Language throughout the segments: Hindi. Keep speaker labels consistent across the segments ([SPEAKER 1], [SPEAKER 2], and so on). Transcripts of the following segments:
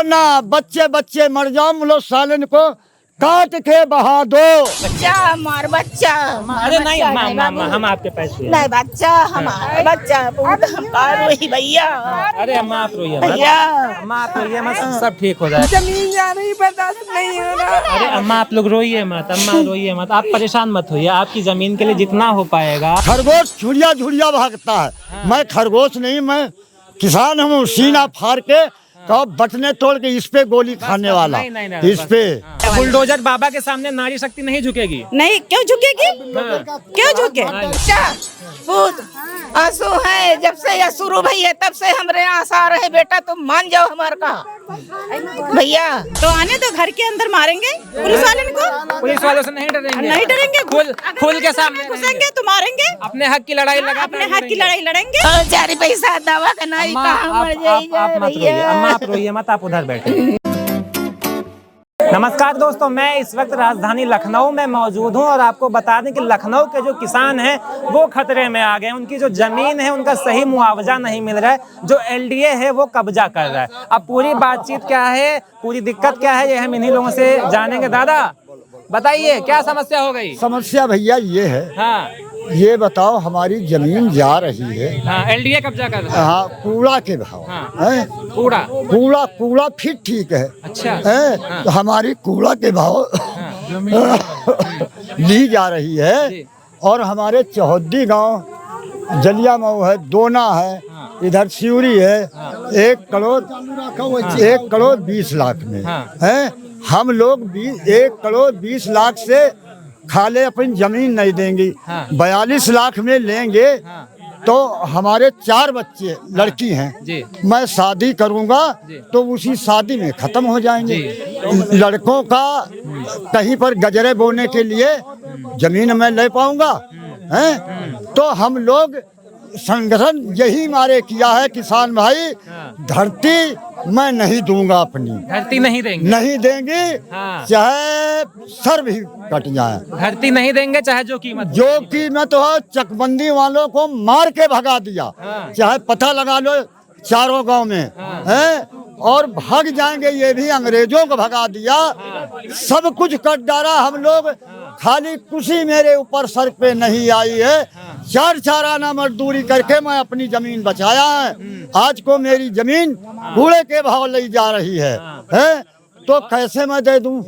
[SPEAKER 1] ना बच्चे बच्चे मर जाओ, मुलो सालन को काट के बहा दो।
[SPEAKER 2] बच्चा हमारा बच्चा।
[SPEAKER 3] अरे नहीं हम आपके पैसे
[SPEAKER 2] नहीं बच्चा हमारा बच्चा बहुत हम रोई भैया।
[SPEAKER 3] अरे अम्मा आप रोइए मत,
[SPEAKER 2] भैया
[SPEAKER 3] अम्मा आप रोइए मत, सब ठीक हो जाए।
[SPEAKER 2] जमीन जा रही बर्दाश्त नहीं हो रहा।
[SPEAKER 3] अरे अम्मा आप लोग रोइए मत, अम्मा रोइए मत, आप परेशान मत होइए, आपकी जमीन के लिए जितना हो पाएगा।
[SPEAKER 1] खरगोश झुड़िया झुड़िया भागता है, मैं खरगोश नहीं, मैं किसान हूँ। सीना फाड़ के तो बटने तोड़ के इस पे गोली खाने वाला,
[SPEAKER 3] नहीं,
[SPEAKER 1] इस पे।
[SPEAKER 3] बुलडोजर बाबा के सामने नारी शक्ति नहीं झुकेगी।
[SPEAKER 2] नहीं क्यों झुकेगी, क्यों झुके। बच्चा पूत आंसू है, जब से यह शुरू भई है तब से हमरे आंसू आ रहे। बेटा तुम मान जाओ हमारे का भैया।
[SPEAKER 4] तो आने तो घर के अंदर मारेंगे पुलिस वाले को।
[SPEAKER 3] पुलिस वालों से नहीं डरेंगे,
[SPEAKER 4] नहीं डरेंगे,
[SPEAKER 3] खुल के सामने
[SPEAKER 4] घुसेंगे तो मारेंगे।
[SPEAKER 3] अपने हक की लड़ाई लगा,
[SPEAKER 4] अपने हक की लड़ाई लड़ेंगे।
[SPEAKER 2] चारी पैसा दवा का नहीं
[SPEAKER 3] अम्मा
[SPEAKER 2] कहाँ मर
[SPEAKER 3] आप मत रोइए, अम्मा आप रोइए मत, आप उधर बैठे। नमस्कार दोस्तों, मैं इस वक्त राजधानी लखनऊ में मौजूद हूं और आपको बता दें कि लखनऊ के जो किसान हैं वो खतरे में आ गए। उनकी जो जमीन है उनका सही मुआवजा नहीं मिल रहा है, जो एलडीए है वो कब्जा कर रहा है। अब पूरी बातचीत क्या है, पूरी दिक्कत क्या है, ये हम इन्हीं लोगों से जानेंगे। दादा बताइए क्या समस्या हो गई।
[SPEAKER 1] समस्या भैया ये है,
[SPEAKER 3] हाँ
[SPEAKER 1] ये बताओ हमारी जमीन जा रही है,
[SPEAKER 3] हाँ एलडीए कब्जा कर रहा है।
[SPEAKER 1] हाँ, कूड़ा के भाव है,
[SPEAKER 3] कूड़ा
[SPEAKER 1] कूड़ा फिर ठीक है,
[SPEAKER 3] अच्छा
[SPEAKER 1] है, तो हमारी कूड़ा के भाव ली जा रही है। और हमारे चौहद्दी गांव जलिया मऊ है, दोना है, इधर सिवरी है, 1 करोड़ 20 लाख में है। हम लोग 1 करोड़ 20 लाख से खाले अपनी जमीन नहीं देंगी, 42 लाख में लेंगे। तो हमारे 4 बच्चे लड़की हैं, मैं शादी करूंगा तो उसी शादी में खत्म हो जाएंगे। लड़कों का कहीं पर गजरे बोने के लिए जमीन मैं ले पाऊंगा, हैं? तो हम लोग संगठन यही मारे किया है, किसान भाई धरती मैं नहीं दूंगा, अपनी
[SPEAKER 3] धरती नहीं देंगे,
[SPEAKER 1] नहीं देंगे, चाहे सर भी कट जाए,
[SPEAKER 3] धरती नहीं देंगे चाहे जो कीमत
[SPEAKER 1] हो। चकबंदी वालों को मार के भगा दिया, चाहे पता लगा लो चारों गांव में है, और भाग जाएंगे, ये भी अंग्रेजों को भगा दिया, सब कुछ कट डाला हम लोग। खाली खुशी मेरे ऊपर सर पे नहीं आई है, 4 आना मजदूरी करके मैं अपनी जमीन बचाया है। आज को मेरी जमीन कूड़े के भाव ली जा रही है, तो कैसे मैं दे दूं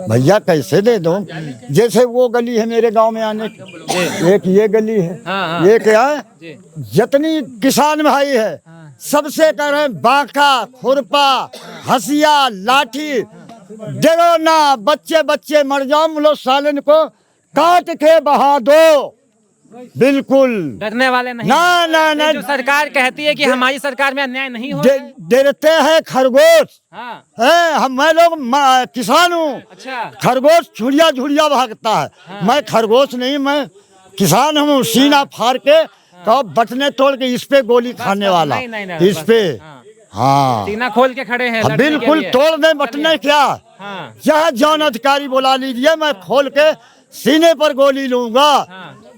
[SPEAKER 1] भैया, कैसे दे दूं। जैसे वो गली है मेरे गांव में आने की, एक ये गली है, ये क्या है, जितनी किसान भाई है सबसे कह रहे बांका, खुरपा, हसिया, लाठी, डरो ना बच्चे बच्चे मर जाओ, मुलो सालन को काट के बहा दो। बिल्कुल
[SPEAKER 3] डरने वाले नहीं,
[SPEAKER 1] ना
[SPEAKER 3] जो सरकार कहती है कि हमारी सरकार में अन्याय नहीं हो,
[SPEAKER 1] डरते हैं खरगोश है। मैं लोग किसान हूँ,
[SPEAKER 3] अच्छा
[SPEAKER 1] खरगोश झुड़िया झुड़िया भागता है, मैं खरगोश नहीं, मैं किसान हूँ। सीना फाड़ के तो बटने तोड़ के इस पे गोली खाने वाला, इस पे हाँ
[SPEAKER 3] सीना खोल के खड़े हैं,
[SPEAKER 1] बिल्कुल तोड़ दे बटने क्या, चाहे जौन अधिकारी बुला लीजिए, मैं खोल के सीने पर गोली लूंगा,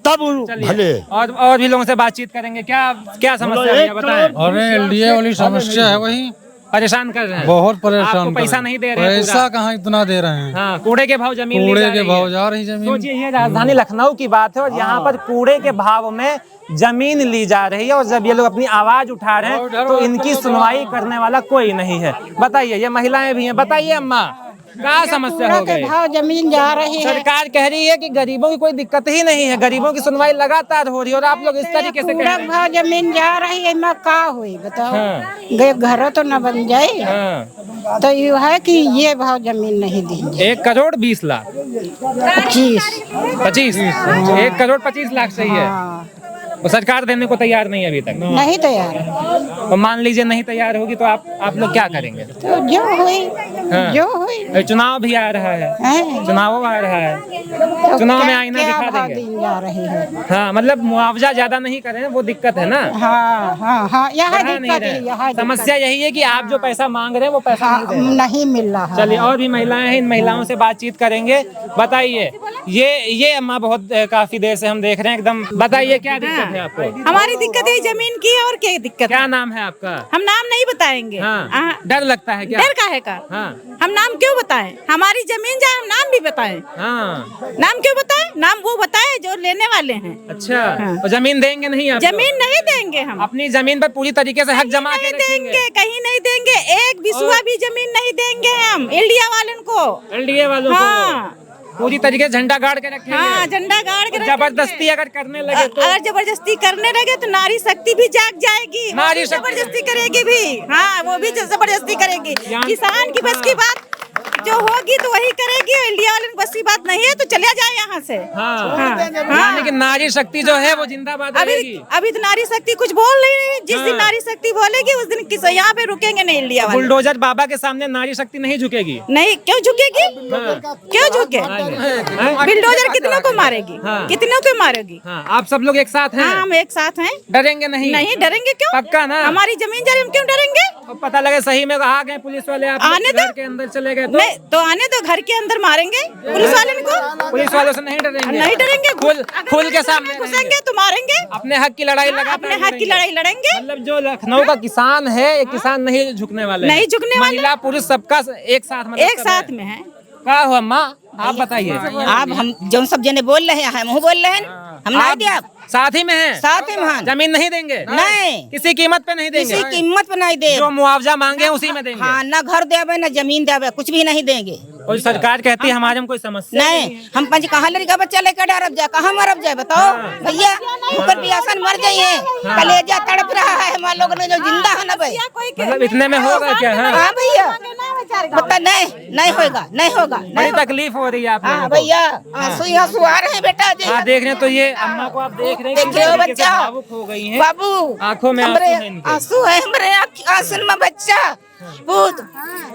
[SPEAKER 1] तब भले।
[SPEAKER 3] और भी लोगों से बातचीत करेंगे। क्या समस्या है बताएं।
[SPEAKER 5] अरे एलडीए वाली समस्या है, वही
[SPEAKER 3] परेशान कर रहे हैं,
[SPEAKER 5] बहुत परेशान।
[SPEAKER 3] आपको पैसा नहीं दे रहे हैं,
[SPEAKER 5] पैसा कहाँ इतना दे रहे हैं।
[SPEAKER 3] हाँ, कूड़े के भाव जमीन
[SPEAKER 5] कूड़े के भाव जा रही जमीन।
[SPEAKER 3] सोचिए ये राजधानी लखनऊ की बात है और यहाँ पर कूड़े के भाव में जमीन ली जा रही है, और जब ये लोग अपनी आवाज उठा रहे हैं तो इनकी सुनवाई करने वाला कोई नहीं है। बताइए, ये महिलाएं भी हैं, बताइए अम्मा क्या समस्या हो गई।
[SPEAKER 2] भाव जमीन जा रही है,
[SPEAKER 3] सरकार कह रही है कि गरीबों की कोई दिक्कत ही नहीं है, गरीबों की सुनवाई लगातार हो रही है, और आप लोग इस तरीके से कह रहे हैं।
[SPEAKER 2] भाव जमीन जा रही है, मैं का हुई बताओ, घर तो न बन जाए। तो ये है कि ये भाव जमीन नहीं दी।
[SPEAKER 3] 1 करोड़ 20 लाख 25 1 करोड़ 25 लाख सही है, वो सरकार देने को तैयार नहीं है अभी तक।
[SPEAKER 2] नहीं तैयार है।
[SPEAKER 3] तो मान लीजिए नहीं तैयार होगी तो आप लोग क्या करेंगे।
[SPEAKER 2] तो जो हुई
[SPEAKER 3] चुनाव भी आ रहा है, चुनाव आ रहा है,
[SPEAKER 2] तो
[SPEAKER 3] चुनाव में आईना दिखा देंगे।
[SPEAKER 2] जा रही है।
[SPEAKER 3] हाँ, मतलब मुआवजा ज्यादा नहीं करें, वो दिक्कत है ना।
[SPEAKER 2] हाँ, यहाँ
[SPEAKER 3] समस्या यही है कि आप जो पैसा मांग रहे हैं वो पैसा
[SPEAKER 2] नहीं मिल रहा है।
[SPEAKER 3] चलिए, और भी महिलाएं हैं, इन महिलाओं से बातचीत करेंगे। बताइए, ये अम्मा बहुत काफी देर से हम देख रहे हैं, एकदम बताइए क्या दिक्कत दिक्कत है आपको?
[SPEAKER 4] हमारी दिक्कत है जमीन की, और क्या दिक्कत
[SPEAKER 3] क्या
[SPEAKER 4] है?
[SPEAKER 3] नाम है आपका?
[SPEAKER 4] हम नाम नहीं बताएंगे।
[SPEAKER 3] हाँ। डर लगता है क्या?
[SPEAKER 4] डर काहे का?
[SPEAKER 3] हाँ।
[SPEAKER 4] हम नाम क्यों बताएं? हमारी जमीन जाए, हम नाम भी बताएं।
[SPEAKER 3] हाँ।
[SPEAKER 4] नाम क्यों बताएं? नाम वो बताए जो लेने वाले हैं।
[SPEAKER 3] अच्छा, और जमीन देंगे नहीं आप?
[SPEAKER 4] जमीन नहीं देंगे हम।
[SPEAKER 3] अपनी जमीन पर पूरी तरीके से हक जमा के
[SPEAKER 4] नहीं
[SPEAKER 3] रखेंगे?
[SPEAKER 4] देंगे, कहीं नहीं देंगे। एक बिसुआ भी जमीन नहीं देंगे हम इंडिया वालों को।
[SPEAKER 3] एलडीए वालों
[SPEAKER 4] हाँ।
[SPEAKER 3] को पूरी तरीके से झंडा गाड़ के रखेंगे?
[SPEAKER 4] हाँ, झंडा गाड़ के रखेंगे।
[SPEAKER 3] जबरदस्ती अगर करने लगे तो?
[SPEAKER 4] अगर जबरदस्ती करने लगे तो नारी शक्ति भी जाग जाएगी।
[SPEAKER 3] नारी
[SPEAKER 4] वो भी
[SPEAKER 3] शक्ति
[SPEAKER 4] जबरदस्ती करेगी भी। हाँ, वो भी जबरदस्ती करेगी। किसान की बस की बात जो होगी तो वही करेगी। इंडिया वाले बस की बात नहीं है तो चले जाए यहाँ से।
[SPEAKER 3] हाँ। यानी कि नारी शक्ति जो है वो जिंदाबाद रहेगी।
[SPEAKER 4] अभी तो नारी शक्ति कुछ बोल रही है। जिस दिन नारी शक्ति बोलेगी उस दिन किस यहाँ पे रुकेंगे नहीं इंडिया वाले।
[SPEAKER 3] बुलडोजर बाबा के सामने नारी शक्ति नहीं झुकेगी?
[SPEAKER 4] नहीं, क्यों झुकेगी? क्यों झुके? बुलडोजर कितनों को मारेगी? कितनों को मारेगी?
[SPEAKER 3] हाँ, आप सब लोग एक साथ हैं?
[SPEAKER 4] हाँ, हम एक साथ हैं।
[SPEAKER 3] डरेंगे नहीं?
[SPEAKER 4] नहीं डरेंगे, क्यों?
[SPEAKER 3] पक्का ना?
[SPEAKER 4] हमारी जमीन जा रही, हम क्यों डरेंगे?
[SPEAKER 3] और पता लगे सही में आ गए पुलिस वाले, आप
[SPEAKER 4] आने दो।
[SPEAKER 3] घर के अंदर चले गए तो?
[SPEAKER 4] नहीं तो आने दो, घर के अंदर मारेंगे पुलिस वाले को।
[SPEAKER 3] पुलिस वालों से नहीं डरेंगे?
[SPEAKER 4] नहीं डरेंगे।
[SPEAKER 3] खुल के सामने
[SPEAKER 4] घुसेंगे तो मारेंगे।
[SPEAKER 3] अपने हक की लड़ाई लगा
[SPEAKER 4] अपने हक की लड़ाई लड़ेंगे।
[SPEAKER 3] मतलब जो लखनऊ का किसान है, ये किसान नहीं झुकने वाले,
[SPEAKER 4] नहीं झुकने वाले।
[SPEAKER 3] महिला पुरुष सबका एक साथ, मतलब
[SPEAKER 4] एक साथ में है।
[SPEAKER 3] क्या हुआ अम्मा, आप बताइए।
[SPEAKER 2] आप हम जो सब जने बोल रहे हैं हम बोल रहे हैं, हम नहीं दिया।
[SPEAKER 3] साथ ही में है?
[SPEAKER 2] साथ ही में।
[SPEAKER 3] जमीन नहीं देंगे?
[SPEAKER 2] नहीं,
[SPEAKER 3] किसी कीमत पे नहीं देंगे?
[SPEAKER 2] किसी कीमत पे नहीं दे।
[SPEAKER 3] जो मुआवजा मांगे उसी में देंगे?
[SPEAKER 2] हाँ, ना घर देवे ना जमीन देवे, कुछ भी नहीं देंगे।
[SPEAKER 3] और सरकार कहती है हमारे में कोई समस्या
[SPEAKER 2] नहीं, हम पंच कहाँ लड़का बच्चा लेकर डरब जाए, कहाँ मरब जाए बताओ भैया। ऊपर पियासन मर जाइए, कलेजा तड़प रहा है हमारे लोग ने जो जिंदा है ना भाई।
[SPEAKER 3] मतलब इतने में होगा क्या?
[SPEAKER 2] हाँ भैया, बता नहीं होगा, नहीं होगा।
[SPEAKER 3] बड़ी तकलीफ हो रही है आप लोगों
[SPEAKER 2] हाँ
[SPEAKER 3] को?
[SPEAKER 2] भैया, आंसू आ रहे हैं बेटा।
[SPEAKER 3] हाँ, देख रहे हैं तो ये अम्मा को आप देख रहे हैं
[SPEAKER 2] देख रहे हो
[SPEAKER 3] किस तरीके से
[SPEAKER 2] बच्चा?
[SPEAKER 3] भावुक हो गई हैं।
[SPEAKER 2] बाबू,
[SPEAKER 3] आंखों में आंसू हैं इनके।
[SPEAKER 2] आंसू है हमारे आंसू में बच्चा भूत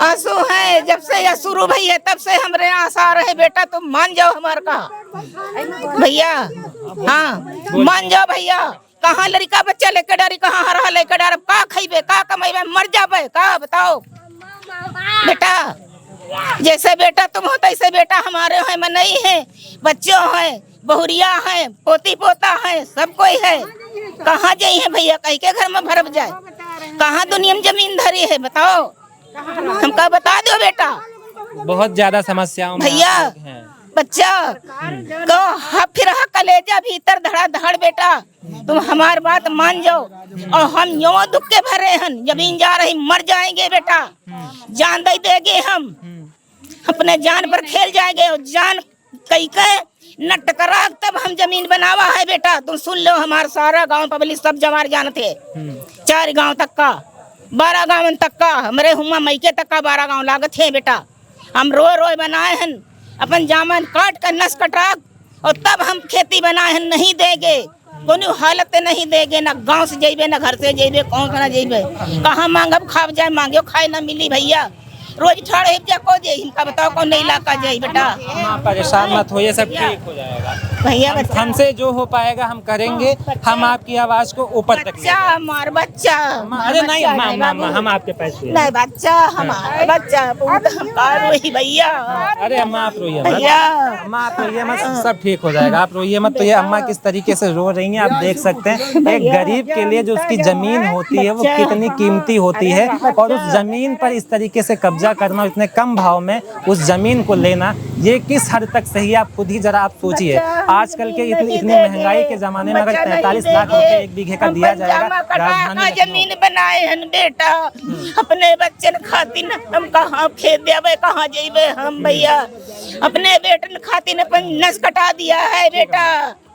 [SPEAKER 2] आंसू है। जब से यह शुरू भई है तब से हमारे आंसू आ रहे बेटा, तुम मान जाओ हमारे का भैया। हाँ, मान जाओ भैया। कहाँ लड़का बच्चा लेकर डरी, कहाँ हरा लेकर डर, का खइबे, का कमाइबे, मर जाबे का बताओ बेटा। जैसे बेटा तुम हो तैसे बेटा हमारे हैं, में नहीं है। बच्चों हैं, बहुरिया है, पोती पोता है, सब कोई है। कहाँ जाई है भैया, कहीं के घर में भरब जाए? कहाँ दुनिया में जमीन धरी है बताओ, हमका बता दो बेटा।
[SPEAKER 3] बहुत ज्यादा समस्याओं में
[SPEAKER 2] भैया
[SPEAKER 3] आप लोग हैं।
[SPEAKER 2] बच्चा को फिर कलेजा भीतर धड़ा धड़ बेटा, तुम हमारी बात मान जाओ। और हम यो दुख के भरे हैं, जमीन जा रही, मर जाएंगे बेटा, जान दे देंगे हम, अपने जान पर खेल जाएंगे। और जान कई के न टकरा तब हम जमीन बनावा है बेटा। तुम सुन लो, हमारा सारा गांव पब्लिक सब जमार जानते, 4 गांव तक का, 12 गांव तक का, हमारे हुआ मैके तक का 12 गांव लागत है बेटा। हम रोए बनाए हैं, अपन जामन काट कर नस कटाक, और तब हम खेती बनाए हैं। नहीं देंगे, कोई हालत नहीं देंगे, ना गांव से जेबे, ना घर से जेबे, कौन से ना जेबे। कहाँ मांगब खाब जाए, मांगो खाए ना मिली भैया। रोज ठाड़े जा को जे, इनका बताओ कौन नहीं इलाका जाए बेटा।
[SPEAKER 3] आप परेशान मत होइए, सब ठीक हो जाएगा
[SPEAKER 2] भैया।
[SPEAKER 3] हमसे जो हो पाएगा हम करेंगे। हम आपकी आवाज को ऊपर तक ले
[SPEAKER 2] बच्चा मार बच्चा।
[SPEAKER 3] अरे नहीं अम्मा, हम आपके पैसे
[SPEAKER 2] नहीं बच्चा, हमारा बच्चा बहुत हमकार हुई भैया।
[SPEAKER 3] अरे अम्मा आप रोइए मत,
[SPEAKER 2] भैया
[SPEAKER 3] अम्मा आप रोइए मत, सब ठीक हो जाएगा, आप रोइए मत। तो ये अम्मा किस तरीके से रो रही हैं आप देख सकते हैं। एक गरीब के लिए जो उसकी जमीन होती है वो कितनी कीमती होती है, और उस जमीन पर इस तरीके से कब्जा करना, इतने कम भाव में उस जमीन को लेना, ये किस हद तक सही है आप खुद ही जरा आप सोचिए। आजकल के इतनी महंगाई के जमाने में अगर 43 लाख रुपए 1 बीघे का दिया जाएगा, राजधानी
[SPEAKER 2] जमीन बनाए हैं बेटा, अपने बच्चन खातिर हम कहाँ खेत देवे, कहाँ जेबे हम भैया। अपने बेटन खातिर अपन नस कटा दिया है बेटा।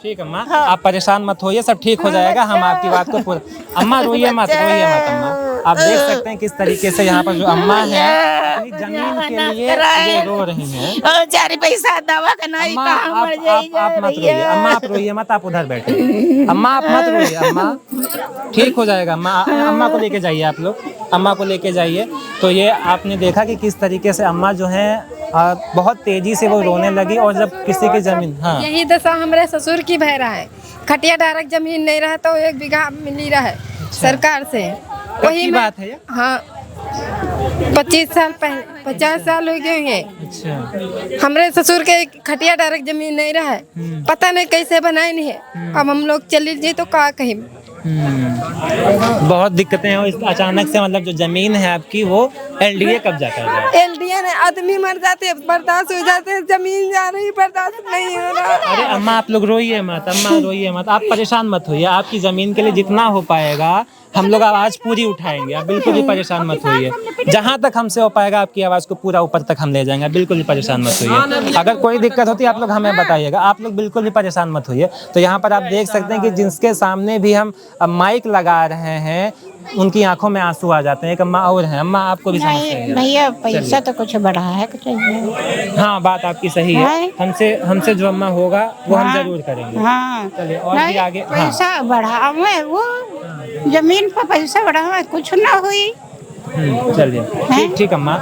[SPEAKER 3] ठीक अम्मा, आप परेशान मत होइए, सब ठीक हो जाएगा। हम आपकी बात को पूरा, अम्मा रोइए मत अम्मा। आप देख सकते हैं किस तरीके से यहाँ पर जो अम्मा है अपनी जमीन के लिए ये रो रही हैं।
[SPEAKER 2] 4 पैसा दवा का नहीं,
[SPEAKER 3] अम्मा
[SPEAKER 2] कहाँ मर जाएगा
[SPEAKER 3] आप मत रोइए, अम्मा आप रोइए मत, आप उधर बैठे। अम्मा आप मत रोइए, अम्मा ठीक हो जाएगा। अम्मा को लेके जाइए आप लोग, अम्मा को लेके जाइए। तो ये आपने देखा कि किस तरीके से अम्मा जो है बहुत तेजी से वो रोने लगी। और जब किसी की जमीन, हाँ
[SPEAKER 6] यही दशा हमारे ससुर की भय रहा है। खटिया डायरेक्ट जमीन नहीं रहा तो 1 बीघा मिली रहा है सरकार से।
[SPEAKER 3] वही बात है।
[SPEAKER 6] हाँ, 25 साल पहले 50 साल हो गए होंगे।
[SPEAKER 3] अच्छा।
[SPEAKER 6] हमारे ससुर के खटिया डायरेक्ट जमीन नहीं रहा है, पता नहीं कैसे बनाए नहीं है। अब हम लोग चली जी तो का कहीं।
[SPEAKER 3] बहुत दिक्कतें हैं। इस अचानक से मतलब जो जमीन है आपकी वो एलडीए कब्जा कर रहा है।
[SPEAKER 6] एलडीए ने आदमी मर जाते हैं, बर्दाश्त हो जाते हैं, जमीन जा रही बर्दाश्त नहीं हो रहा।
[SPEAKER 3] अरे अम्मा आप लोग रोइए मत, अम्मा रोइए मत, आप परेशान मत होइए। आपकी जमीन के लिए जितना हो पाएगा हम लोग आवाज पूरी उठाएंगे, आप बिल्कुल भी परेशान मत होइए। जहाँ तक हमसे हो पाएगा आपकी आवाज को पूरा ऊपर तक हम ले जाएंगे, आप बिल्कुल भी परेशान मत होइए। अगर कोई दिक्कत होती है आप लोग हमें बताइएगा, आप लोग बिल्कुल भी परेशान मत होइए। तो यहाँ पर आप देख सकते हैं कि जिसके सामने भी हम माइक लगा रहे हैं उनकी आंखों में आंसू आ जाते हैं। एक अम्मा और हैं, अम्मा आपको भी समस्या है?
[SPEAKER 2] भैया पैसा तो कुछ बढ़ा है कुछ।
[SPEAKER 3] हाँ बात आपकी सही है, हमसे जो अम्मा होगा वो हम जरूर करेंगे।
[SPEAKER 2] हाँ
[SPEAKER 3] चलिए और भी आगे। हाँ
[SPEAKER 2] पैसा बढ़ा हुआ वो जमीन पर पैसा बढ़ा हुआ कुछ ना हुई।
[SPEAKER 3] चलिए ठीक अम्मा।